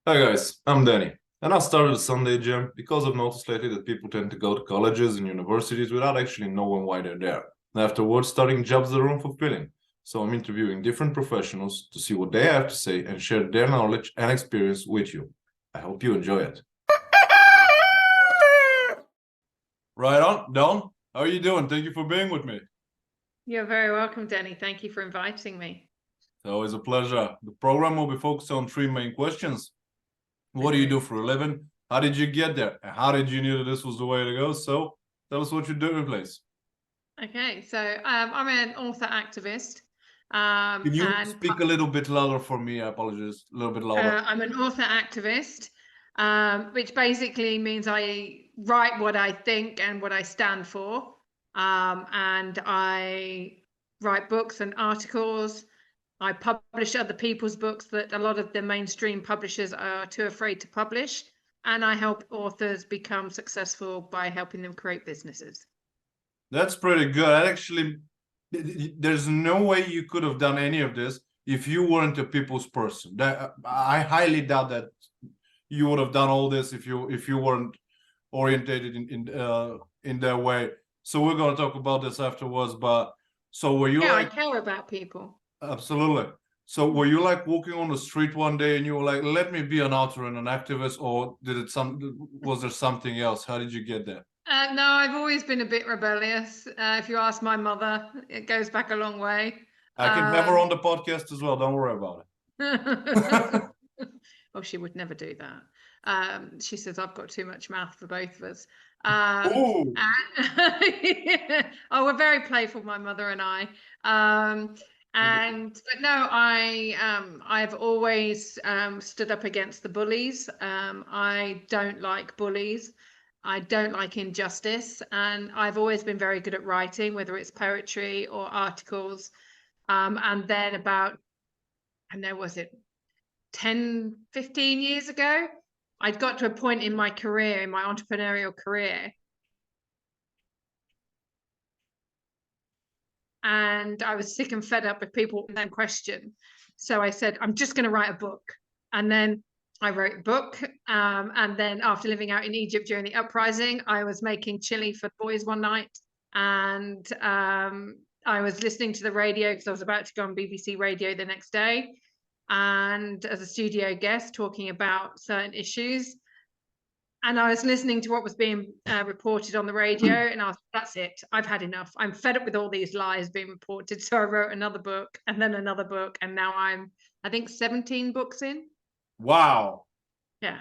Hi guys, I'm Danny, and I started a Sunday gym because I've noticed lately that people tend to go to colleges and universities without actually knowing why they're there. And afterwards, starting jobs that are unfulfilling. So I'm interviewing different professionals to see what they have to say and share their knowledge and experience with you. I hope you enjoy it. Right on, Don. How are you doing? Thank you for being with me. You're very welcome, Danny. Thank you for inviting me. It's always a pleasure. The program will be focused on three main questions. What do you do for a living? How did you get there? And how did you know that this was the way to go? So tell us what you're doing, please. Okay, so I'm an author activist. Can you And speak a little bit louder for me? I apologize. A little bit louder. I'm an author activist, which basically means I write what I think and what I stand for. And I write books and articles. I publish other people's books that a lot of the mainstream publishers are too afraid to publish. And I help authors become successful by helping them create businesses. That's pretty good. Actually, there's no way you could have done any of this if you weren't a people's person. That I highly doubt that you would have done all this if you weren't orientated in that way. So we're gonna talk about this afterwards. But so were you Yeah, I like care about people. absolutely? So were you like walking on the street one day and you were like, "Let me be an author and an activist," or was there something else? How did you get there? No, I've always been a bit rebellious. If you ask my mother, it goes back a long way. I can have her on the podcast as well. Don't worry about it. Oh, she would never do that. She says I've got too much mouth for both of us. Um, Oh, oh, we're very playful, my mother and I. But no, I've always stood up against the bullies. I don't like bullies. I don't like injustice, and I've always been very good at writing, whether it's poetry or articles. And then about, I know, was it 10, 15 years ago, I'd got to a point in my career, in my entrepreneurial career, and I was sick and fed up with people and then question. So I said, I'm just going to write a book. And then I wrote a book. And then after living out in Egypt during the uprising, I was making chili for boys one night. And I was listening to the radio because I was about to go on BBC Radio the next day. And as a studio guest, talking about certain issues. And I was listening to what was being reported on the radio, and I was, that's it. I've had enough. I'm fed up with all these lies being reported. So I wrote another book and then another book. And now I think, 17 books in. wow. Yeah.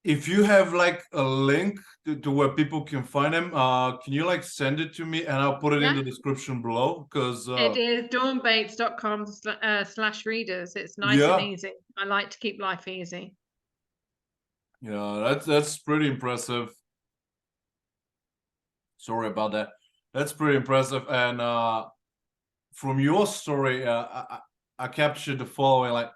If you have like a link to where people can find them, can you like send it to me and I'll put it in Yeah. the description below? Because It is dawnbates.com slash readers. It's nice and yeah, easy. I like to keep life easy. yeah, that's pretty impressive. Sorry about that. That's pretty impressive. And from your story, I captured the following, like,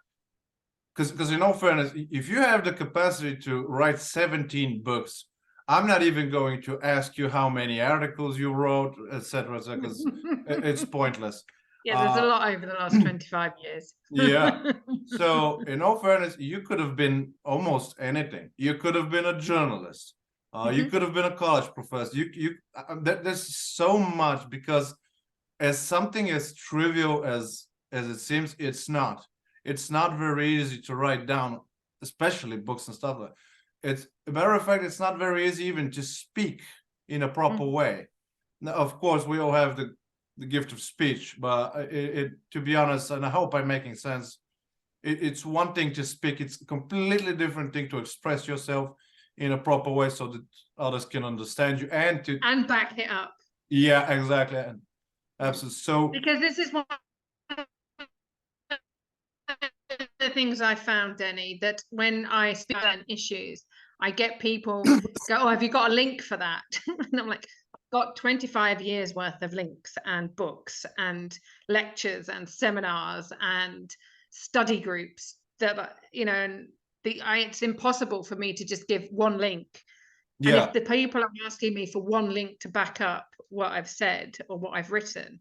because in all fairness, if you have the capacity to write 17 books, I'm not even going to ask you how many articles you wrote, etc., because it's pointless. Yeah, there's a lot over the last 25 years. Yeah. So, in all fairness, you could have been almost anything. You could have been a journalist. You could have been a college professor. There's so much, because as something as trivial as it seems, it's not. It's not very easy to write down, especially books and stuff like. It's a matter of fact, it's not very easy even to speak in a proper way. Now, of course, we all have the gift of speech, but to be honest, and I hope I'm making sense, it's one thing to speak, it's a completely different thing to express yourself in a proper way so that others can understand you and back it up. Yeah, exactly. And absolutely. So because this is one of the things I found, Denny, that when I speak on issues, I get people go, "Oh, have you got a link for that?" And I'm like, I've got 25 years worth of links and books and lectures and seminars and study groups that, and it's impossible for me to just give one link. And yeah, if the people are asking me for one link to back up what I've said or what I've written,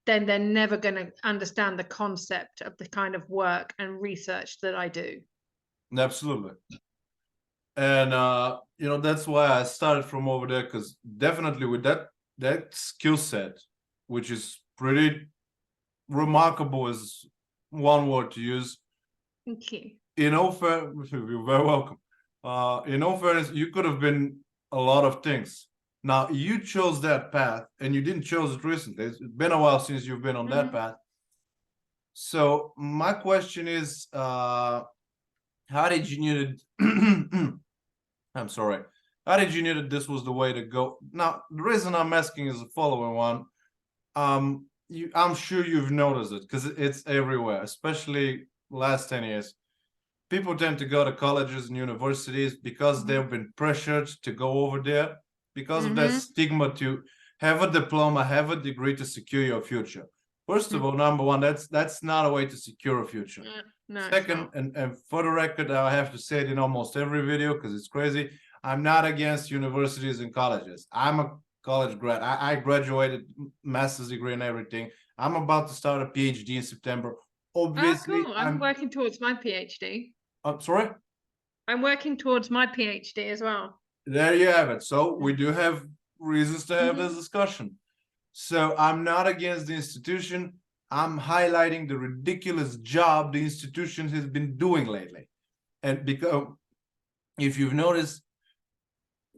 then they're never going to understand the concept of the kind of work and research that I do. Absolutely. And you know, that's why I started from over there, because definitely with that skill set, which is pretty remarkable, is one word to use. Thank you. In all fair, you're very welcome. In all fairness, you could have been a lot of things. Now you chose that path, and you didn't choose it recently. It's been a while since you've been on that path. So my question is, how did you knew that? I'm sorry. How did you knew that this was the way to go? Now, the reason I'm asking is the following one. I'm sure you've noticed it because it's everywhere, especially last 10 years. People tend to go to colleges and universities because they've been pressured to go over there because of that stigma to have a diploma, have a degree to secure your future. First of all, number one, that's not a way to secure a future. No, Second, and for the record, I have to say it in almost every video because it's crazy. I'm not against universities and colleges. I'm a college grad. I graduated, master's degree and everything. I'm about to start a PhD in September. Obviously, cool. I'm working towards my PhD. I'm sorry? I'm working towards my PhD as well. There you have it. So we do have reasons to have this discussion. So I'm not against the institution. I'm highlighting the ridiculous job the institution has been doing lately. And because if you've noticed,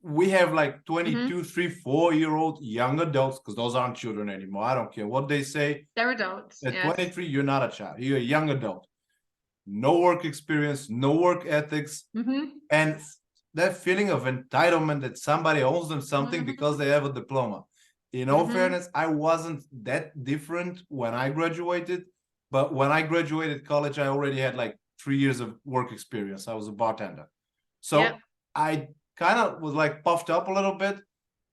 we have like 22, 3, 4-year-old young adults, because those aren't children anymore. I don't care what they say. They're adults. At yes. 23, you're not a child. You're a young adult. No work experience, no work ethics, and that feeling of entitlement that somebody owes them something because they have a diploma. In all fairness, I wasn't that different when I graduated, but when I graduated college, I already had like 3 years of work experience. I was a bartender. So I kind of was like puffed up a little bit,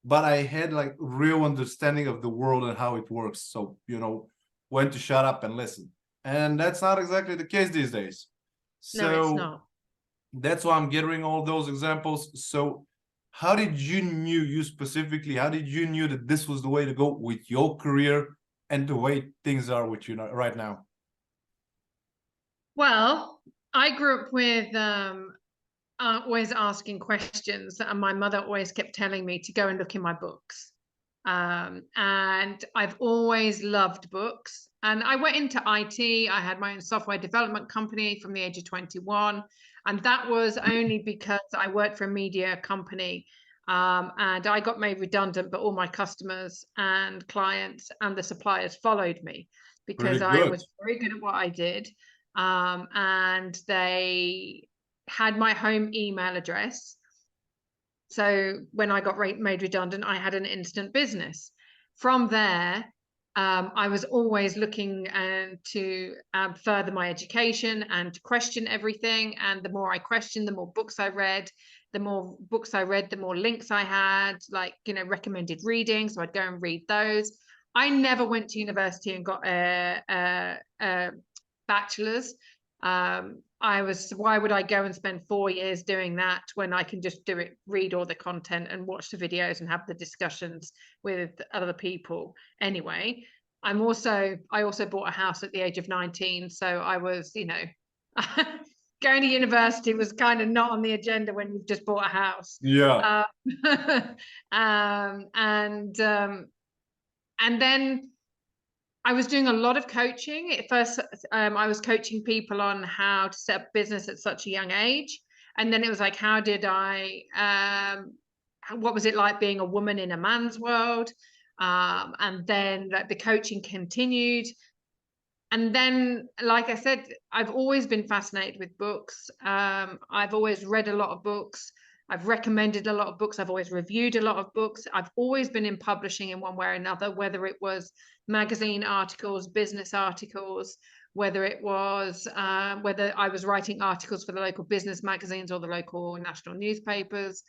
but I had like real understanding of the world and how it works. So, you know, when to shut up and listen. And that's not exactly the case these days. So no, it's not. That's why I'm gathering all those examples. So how did you specifically, how did you knew that this was the way to go with your career and the way things are with you right now? Well, I grew up with always asking questions, and my mother always kept telling me to go and look in my books. And I've always loved books. And I went into IT. I had my own software development company from the age of 21. And that was only because I worked for a media company. And I got made redundant, but all my customers and clients and the suppliers followed me because I was very good at what I did. And they had my home email address. So when I got made redundant, I had an instant business. From there, I was always looking to further my education and to question everything. And the more I questioned, the more books I read. The more books I read, the more links I had, like, you know, recommended reading. So I'd go and read those. I never went to university and got a bachelor's. Why would I go and spend 4 years doing that when I can just do it, read all the content and watch the videos and have the discussions with other people anyway. I also bought a house at the age of 19, so I was, you know, going to university was kind of not on the agenda when you've just bought a house. And then I was doing a lot of coaching. At first, I was coaching people on how to set up business at such a young age. And then it was like, how did what was it like being a woman in a man's world? And then the coaching continued. And then, like I said, I've always been fascinated with books. I've always read a lot of books. I've recommended a lot of books. I've always reviewed a lot of books. I've always been in publishing in one way or another, whether it was magazine articles, business articles, whether it was whether I was writing articles for the local business magazines or the local national newspapers,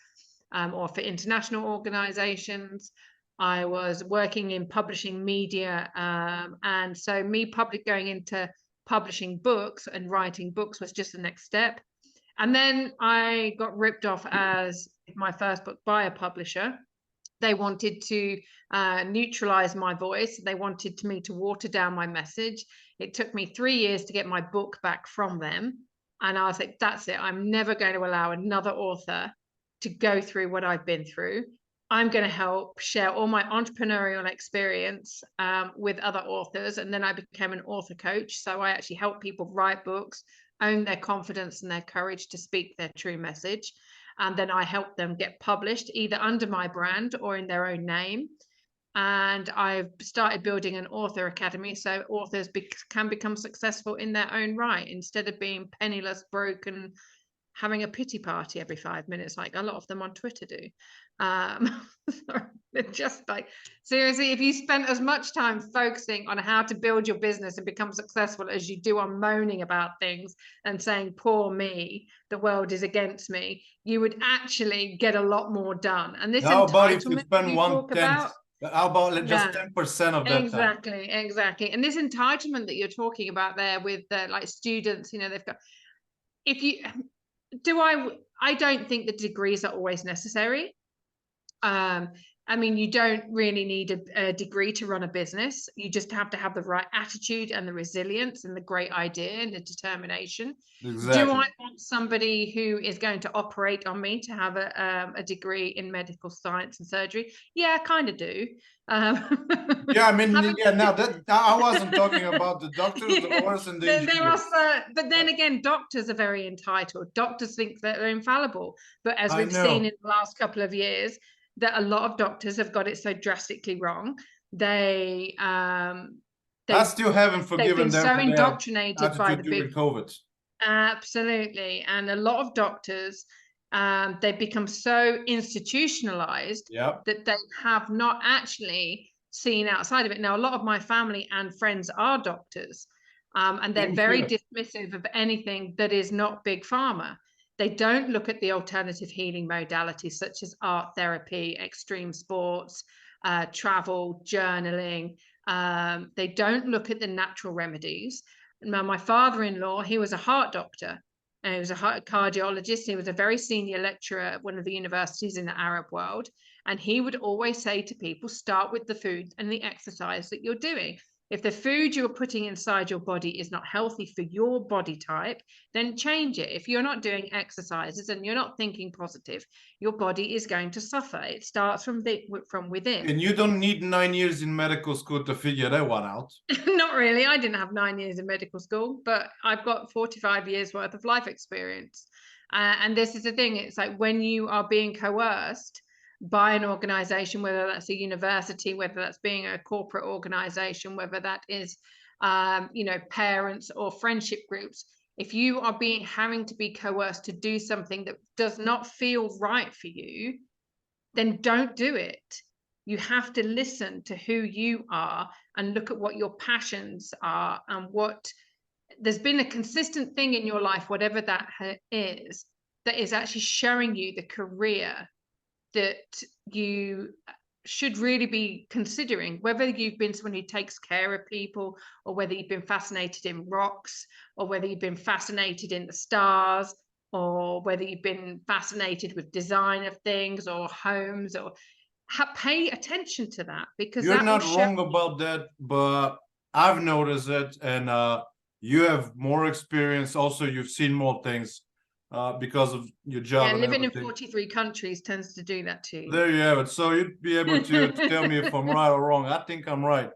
or for international organizations. I was working in publishing media, and so me going into publishing books and writing books was just the next step. And then I got ripped off as my first book by a publisher. They wanted to neutralize my voice. They wanted me to water down my message. It took me 3 years to get my book back from them. And I was like, that's it. I'm never going to allow another author to go through what I've been through. I'm going to help share all my entrepreneurial experience with other authors. And then I became an author coach. So I actually help people write books, own their confidence and their courage to speak their true message. And then I help them get published either under my brand or in their own name. And I've started building an author academy so authors can become successful in their own right instead of being penniless, broke, and having a pity party every 5 minutes like a lot of them on Twitter do. Just like, seriously, if you spent as much time focusing on how to build your business and become successful as you do on moaning about things and saying, poor me, the world is against me, you would actually get a lot more done. And this How about if you entitlement spend you talk 1/10? about, How about just yeah, 10% of that time? exactly. And this entitlement that you're talking about there with like students, they've got, if you do, I don't think the degrees are always necessary. I mean, you don't really need a degree to run a business. You just have to have the right attitude and the resilience and the great idea and the determination. Do I Exactly. want somebody who is going to operate on me to have a degree in medical science and surgery? Yeah, I kind of do. Yeah, I mean, yeah, now that I wasn't talking about the doctors, the lawyers, and the there are, engineers. but then again, doctors are very entitled. Doctors think that they're infallible. But as I we've seen know. in the last couple of years, that a lot of doctors have got it so drastically wrong. They I they've still haven't they've forgiven been them so for their indoctrinated by attitude the during big, COVID. absolutely, and a lot of doctors they've become so institutionalized Yeah. that they have not actually seen outside of it. Now, a lot of my family and friends are doctors, and they're Same very here. dismissive of anything that is not big pharma. They don't look at the alternative healing modalities such as art therapy, extreme sports, travel, journaling. They don't look at the natural remedies. Now, my father-in-law, he was a heart doctor. And he was a cardiologist. He was a very senior lecturer at one of the universities in the Arab world. And he would always say to people, start with the food and the exercise that you're doing. If the food you're putting inside your body is not healthy for your body type, then change it. If you're not doing exercises and you're not thinking positive, your body is going to suffer. It starts from within. And you don't need 9 years in medical school to figure that one out. Not really. I didn't have 9 years in medical school, but I've got 45 years worth of life experience. And this is the thing. It's like when you are being coerced by an organization, whether that's a university, whether that's being a corporate organization, whether that is, parents or friendship groups, if you are having to be coerced to do something that does not feel right for you, then don't do it. You have to listen to who you are and look at what your passions are and what there's been a consistent thing in your life, whatever that is, that is actually showing you the career that you should really be considering, whether you've been someone who takes care of people or whether you've been fascinated in rocks or whether you've been fascinated in the stars or whether you've been fascinated with design of things or homes, or pay attention to that, because You're that will not show. wrong about that, but I've noticed it, and you have more experience. Also, you've seen more things because of your job and Living in everything. 43 countries tends to do that to you. There you have it. So you'd be able to tell me if I'm right or wrong. I think I'm right.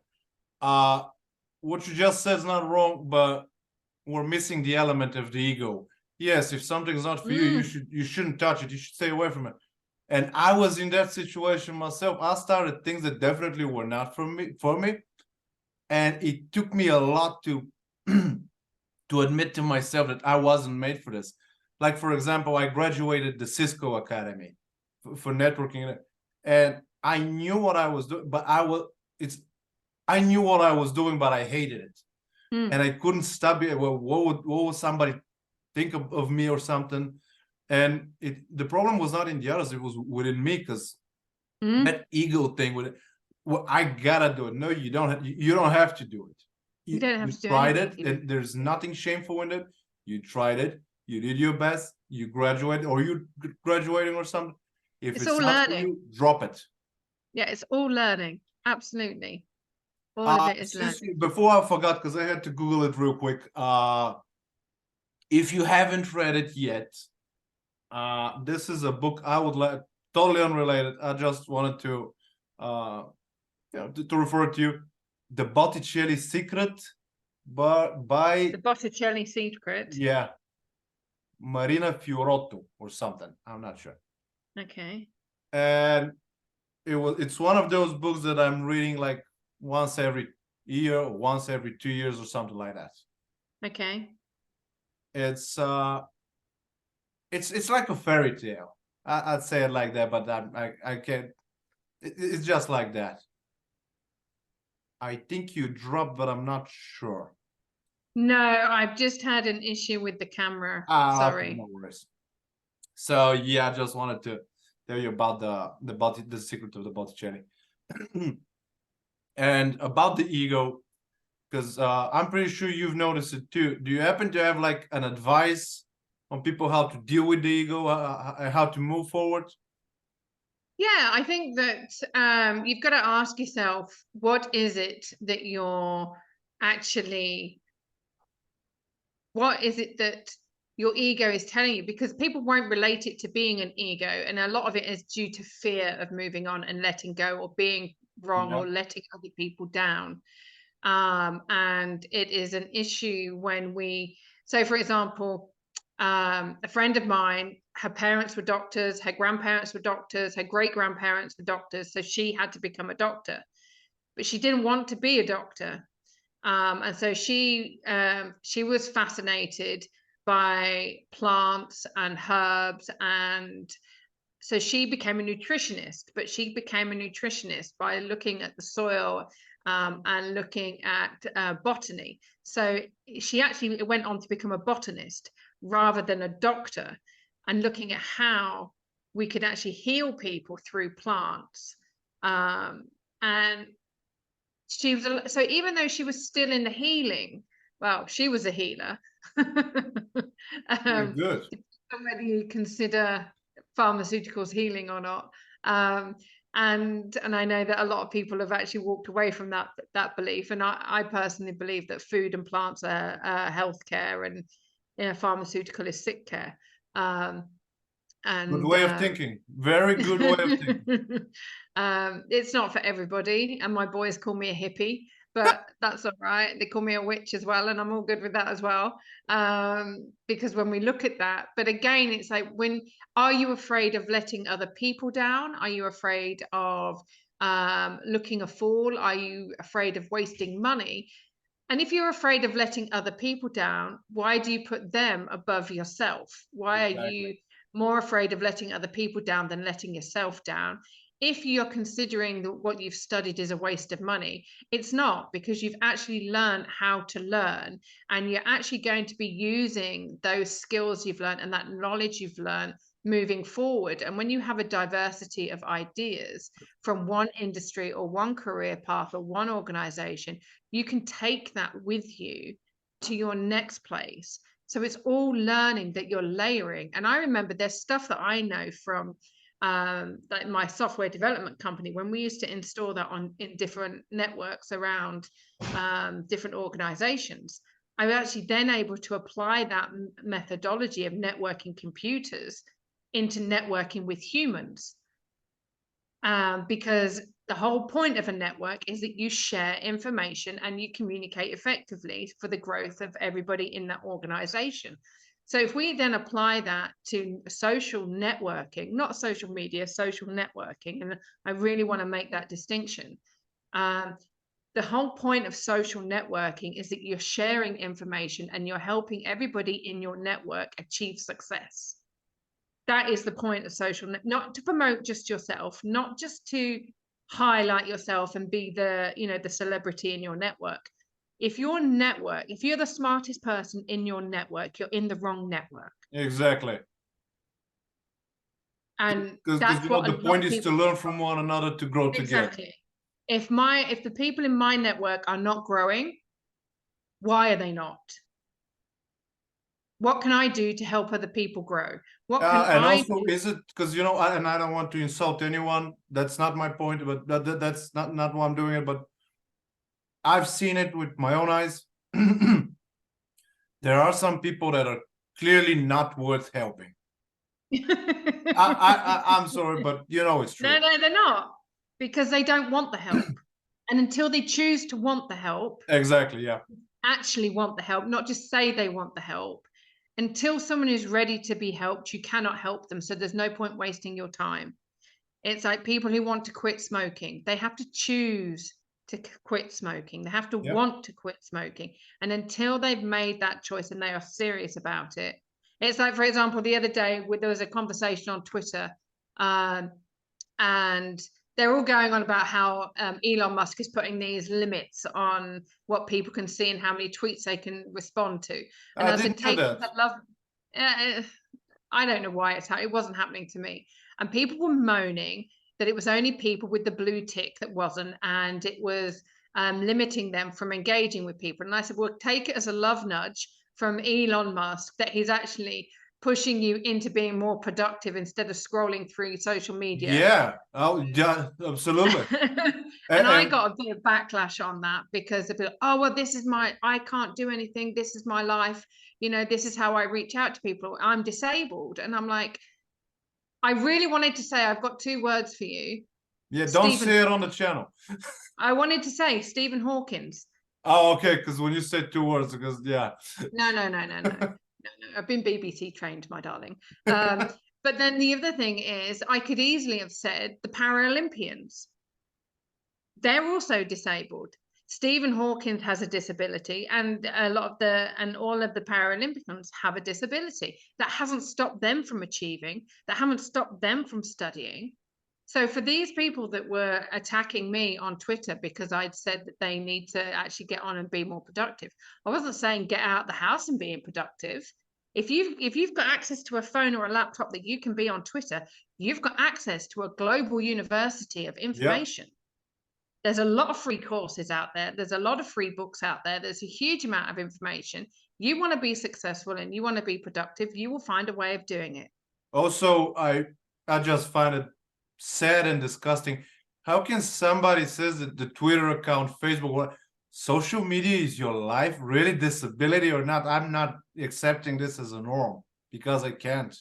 What you just said is not wrong, but we're missing the element of the ego. Yes, if something's not for you, you shouldn't touch it. You should stay away from it. And I was in that situation myself. I started things that definitely were not for me. And it took me a lot to to admit to myself that I wasn't made for this. Like, for example, I graduated the Cisco Academy for networking, and I knew what I was doing, but I knew what I was doing, but I hated it. And I couldn't stop it. Well, what would somebody think of me or something? And the problem was not in the others, it was within me, because that ego thing with it, well, I gotta do it. No, you don't have to do it. You don't have to do tried anything. it, and there's nothing shameful in it. You tried it, you did your best, you graduated, or you graduating or something. If it's all not for learning. you, drop it. Yeah, it's all learning. Absolutely. All of it is learning. Before I forgot, because I had to Google it real quick. if you haven't read it yet, this is a book I would like, totally unrelated. I just wanted to, to refer to you, The Botticelli Secret, but by The Botticelli Secret. yeah, Marina Fiorotto or something. I'm not sure. Okay. And it's one of those books that I'm reading like once every year or once every 2 years or something like that. Okay. It's like a fairy tale. I'd say it like that, but I can't. It's just like that. I think you dropped, but I'm not sure. No, I've just had an issue with the camera. Okay, Sorry. no worries. So yeah, I just wanted to tell you about the secret of the Botticelli, and about the ego, because I'm pretty sure you've noticed it too. Do you happen to have like an advice on people how to deal with the ego, how to move forward? Yeah, I think that you've got to ask yourself, what is it that you're actually, what is it that your ego is telling you? Because people won't relate it to being an ego. And a lot of it is due to fear of moving on and letting go or being wrong Yeah. or letting other people down. And it is an issue when so for example, a friend of mine, her parents were doctors, her grandparents were doctors, her great-grandparents were doctors, so she had to become a doctor, but she didn't want to be a doctor. And so she was fascinated by plants and herbs, and so she became a nutritionist, but she became a nutritionist by looking at the soil and looking at botany. So she actually went on to become a botanist rather than a doctor, and looking at how we could actually heal people through plants. And she was, so even though she was still in the healing, well, she was a healer. Yeah, good. Whether you consider pharmaceuticals healing or not. And I know that a lot of people have actually walked away from that belief. And I personally believe that food and plants are healthcare, and pharmaceutical is sick care. Good way of thinking. Very good way of thinking. It's not for everybody, and my boys call me a hippie, but that's all right. They call me a witch as well, and I'm all good with that as well. Because when we look at that, but again, it's like, are you afraid of letting other people down? Are you afraid of looking a fool? Are you afraid of wasting money? And if you're afraid of letting other people down, why do you put them above yourself? Why are you more afraid of letting other people down than letting yourself down? If you're considering that what you've studied is a waste of money, it's not, because you've actually learned how to learn, and you're actually going to be using those skills you've learned and that knowledge you've learned moving forward. And when you have a diversity of ideas from one industry or one career path or one organization, you can take that with you to your next place. So it's all learning that you're layering. And I remember there's stuff that I know from like my software development company, when we used to install that in different networks around different organizations. I was actually then able to apply that methodology of networking computers into networking with humans. Because the whole point of a network is that you share information and you communicate effectively for the growth of everybody in that organization. So if we then apply that to social networking, not social media, social networking, and I really want to make that distinction. The whole point of social networking is that you're sharing information and you're helping everybody in your network achieve success. That is the point of social, not to promote just yourself, not just to highlight yourself and be the celebrity in your network. If you're the smartest person in your network, you're in the wrong network. Exactly. And Because that's what the point is to learn from one another, to grow together. Exactly. If the people in my network are not growing, why are they not? What can I do to help other people grow? What can and I also, do? is it because and I don't want to insult anyone. That's not my point, but that's not why I'm doing it. But I've seen it with my own eyes. There are some people that are clearly not worth helping. I'm sorry, but it's true. No, they're not, because they don't want the help. And until they choose to want the help, Exactly, yeah. actually want the help, not just say they want the help, until someone is ready to be helped, you cannot help them. So there's no point wasting your time. It's like people who want to quit smoking, they have to choose to quit smoking. They have to want to quit smoking. And until they've made that choice and they are serious about it, it's like, for example, the other day there was a conversation on Twitter, and they're all going on about how Elon Musk is putting these limits on what people can see and how many tweets they can respond to. And I I said, didn't know take that. love. I don't know why it wasn't happening to me. And people were moaning that it was only people with the blue tick that wasn't, and it was limiting them from engaging with people. And I said, well, take it as a love nudge from Elon Musk that he's actually pushing you into being more productive instead of scrolling through social media. Yeah, yeah, absolutely. And I got a bit of backlash on that, because they'd be like, oh, well, I can't do anything. This is my life. This is how I reach out to people. I'm disabled. And I'm like, I really wanted to say, I've got 2 words for you. Yeah, don't say it on the channel. I wanted to say Stephen Hawkins. Oh, okay, because when you said 2 words, because No. I've been BBC trained, my darling. But then the other thing is, I could easily have said the Paralympians. They're also disabled. Stephen Hawkins has a disability, and all of the Paralympians have a disability. That hasn't stopped them from achieving. That haven't stopped them from studying. So for these people that were attacking me on Twitter because I'd said that they need to actually get on and be more productive, I wasn't saying get out the house and being productive. If you've got access to a phone or a laptop that you can be on Twitter, you've got access to a global university of information. Yep. There's a lot of free courses out there. There's a lot of free books out there. There's a huge amount of information. You want to be successful and you want to be productive, you will find a way of doing it. Also, I just find it sad and disgusting. How can somebody says that the Twitter account, Facebook, social media is your life, really disability or not? I'm not accepting this as a norm because I can't.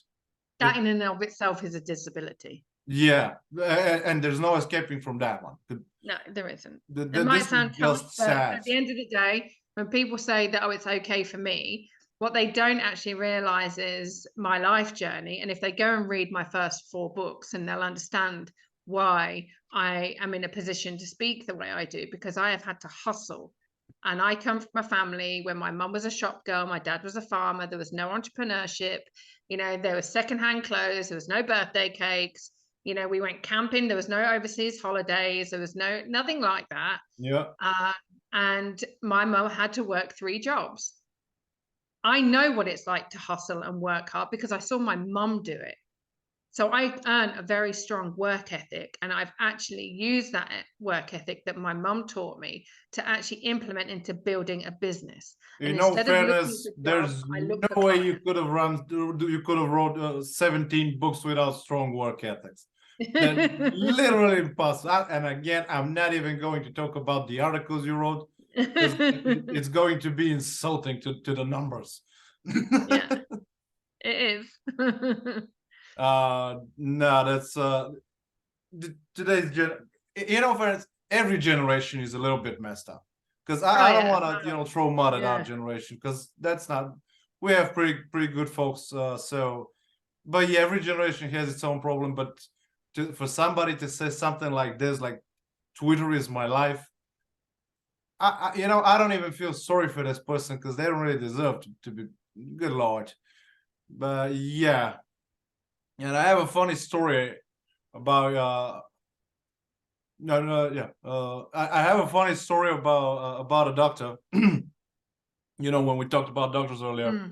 That in and of itself is a disability. Yeah, and there's no escaping from that one. No, there isn't. It might sound tough, but at the end of the day, when people say that, oh, it's okay for me, what they don't actually realize is my life journey. And if they go and read my first 4 books, and they'll understand why I am in a position to speak the way I do, because I have had to hustle. And I come from a family where my mum was a shop girl, my dad was a farmer, there was no entrepreneurship, there was secondhand clothes, there was no birthday cakes. We went camping. There was no overseas holidays. There was nothing like that. Yeah. And my mum had to work 3 jobs. I know what it's like to hustle and work hard because I saw my mum do it. So I earned a very strong work ethic, and I've actually used that work ethic that my mum taught me to actually implement into building a business. In all fairness, there's no way you could have wrote 17 books without strong work ethics. That's literally impossible. And again, I'm not even going to talk about the articles you wrote. It's going to be insulting to the numbers. Yeah, it is. No, that's today's friends, every generation is a little bit messed up, because I don't want to throw mud at our generation, because that's not, we have pretty good folks, but yeah, every generation has its own problem. But for somebody to say something like this, like Twitter is my life, I don't even feel sorry for this person, because they don't really deserve to be, good Lord. But yeah. And I have a funny story about I have a funny story about a doctor. When we talked about doctors earlier,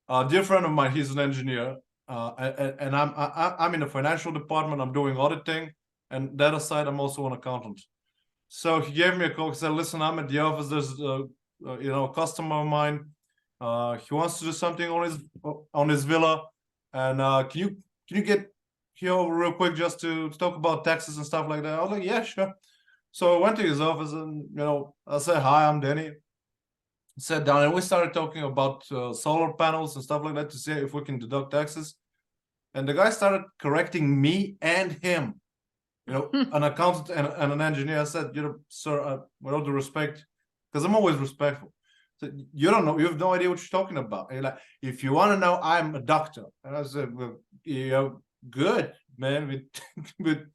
a dear friend of mine, he's an engineer, and I'm in the financial department. I'm doing auditing, and that aside, I'm also an accountant. So he gave me a call. He said, "Listen, I'm at the office. There's a customer of mine. He wants to do something on his villa, and can you get here real quick just to talk about taxes and stuff like that?" I was like, "Yeah, sure." So I went to his office, and I said, "Hi, I'm Danny. sat down and we started talking about solar panels and stuff like that to see if we can deduct taxes. And the guy started correcting me and him, you know, an accountant and an engineer. I said, you know, sir, with all due respect, because I'm always respectful. So you don't know, you have no idea what you're talking about. And like, if you want to know, I'm a doctor. And I said, well, you know, good, man. But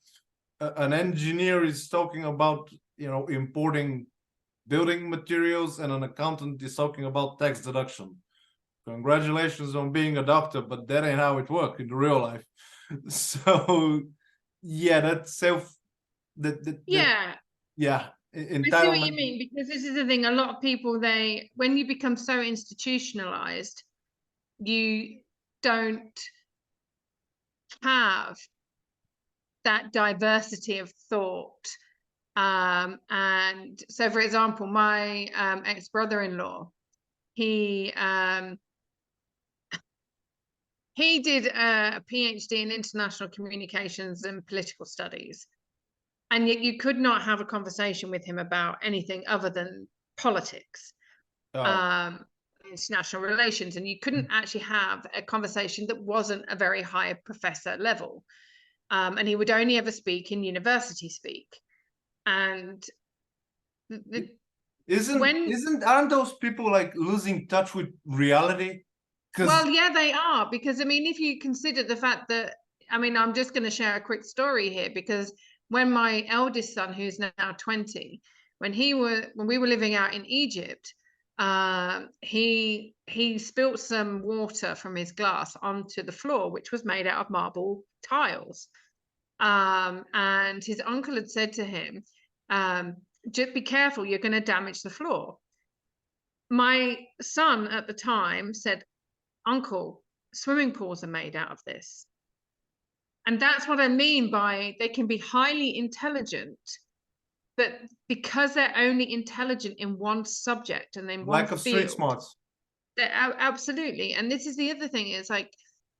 an engineer is talking about, you know, importing building materials, and an accountant is talking about tax deduction. Congratulations on being a doctor, but that ain't how it works in the real life. So yeah, that self Yeah, yeah, I see what you entitlement. mean, because this is the thing. A lot of people, when you become so institutionalized, you don't have that diversity of thought. And so, for example, my ex-brother-in-law, he did a PhD in international communications and political studies, and yet you could not have a conversation with him about anything other than politics, international relations, and you couldn't actually have a conversation that wasn't a very high professor level. And he would only ever speak in university speak. And aren't those people like losing touch with reality? Well, yeah, they are, because I mean, if you consider the fact that, I mean, I'm just going to share a quick story here, because when my eldest son, who's now 20, when we were living out in Egypt, he spilt some water from his glass onto the floor, which was made out of marble tiles. And his uncle had said to him, just be careful, you're going to damage the floor. My son at the time said, Uncle, swimming pools are made out of this. And that's what I mean by they can be highly intelligent, but because they're only intelligent in one subject and in one Lack of street field, smarts. Absolutely. And this is the other thing, is like,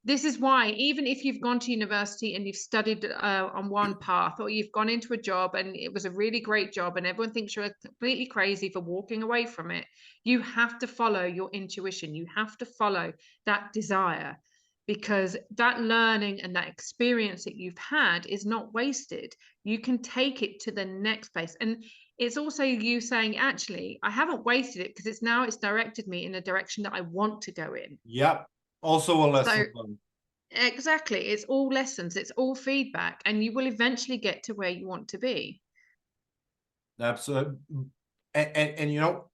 this is why, even if you've gone to university and you've studied on one path, or you've gone into a job and it was a really great job and everyone thinks you're completely crazy for walking away from it, you have to follow your intuition. You have to follow that desire, because that learning and that experience that you've had is not wasted. You can take it to the next place. And it's also you saying, actually, I haven't wasted it, because it's directed me in a direction that I want to go in. Yep. Also a lesson. So exactly, it's all lessons, it's all feedback, and you will eventually get to where you want to be. Absolutely. And you know,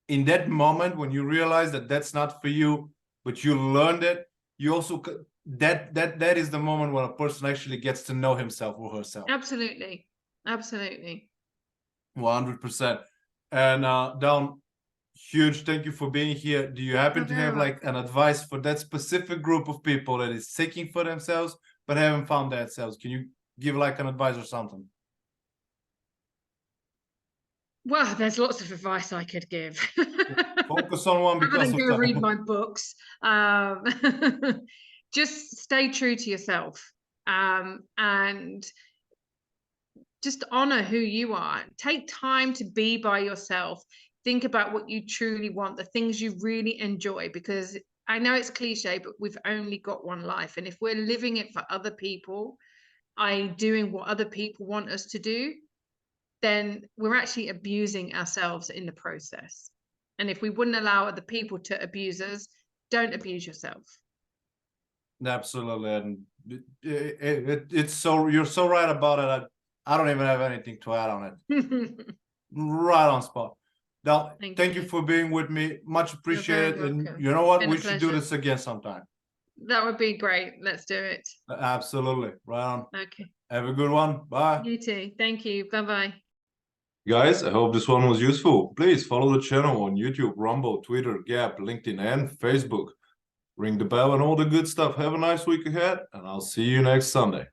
in that moment when you realize that that's not for you, but you learned it, you also that is the moment when a person actually gets to know himself or herself. Absolutely, absolutely. 100%. And Dawn, huge thank you for being here. Do you happen to have like an advice for that specific group of people that is seeking for themselves but haven't found themselves? Can you give like an advice or something? Well, there's lots of advice I could give. Focus on one because I'm of going to read time. my books. Just stay true to yourself, and just honor who you are. Take time to be by yourself. Think about what you truly want, the things you really enjoy, because I know it's cliche, but we've only got one life. And if we're living it for other people, doing what other people want us to do, then we're actually abusing ourselves in the process. And if we wouldn't allow other people to abuse us, don't abuse yourself. Absolutely. And it's so, you're so right about it. I don't even have anything to add on it. Right on spot. Now, thank you for being with me. Much appreciated. And you know what? We should do this again sometime. That would be great. Let's do it. Absolutely. Right on. Okay. Have a good one. Bye. You too. Thank you. Bye-bye. Guys, I hope this one was useful. Please follow the channel on YouTube, Rumble, Twitter, Gap, LinkedIn, and Facebook. Ring the bell and all the good stuff. Have a nice week ahead, and I'll see you next Sunday.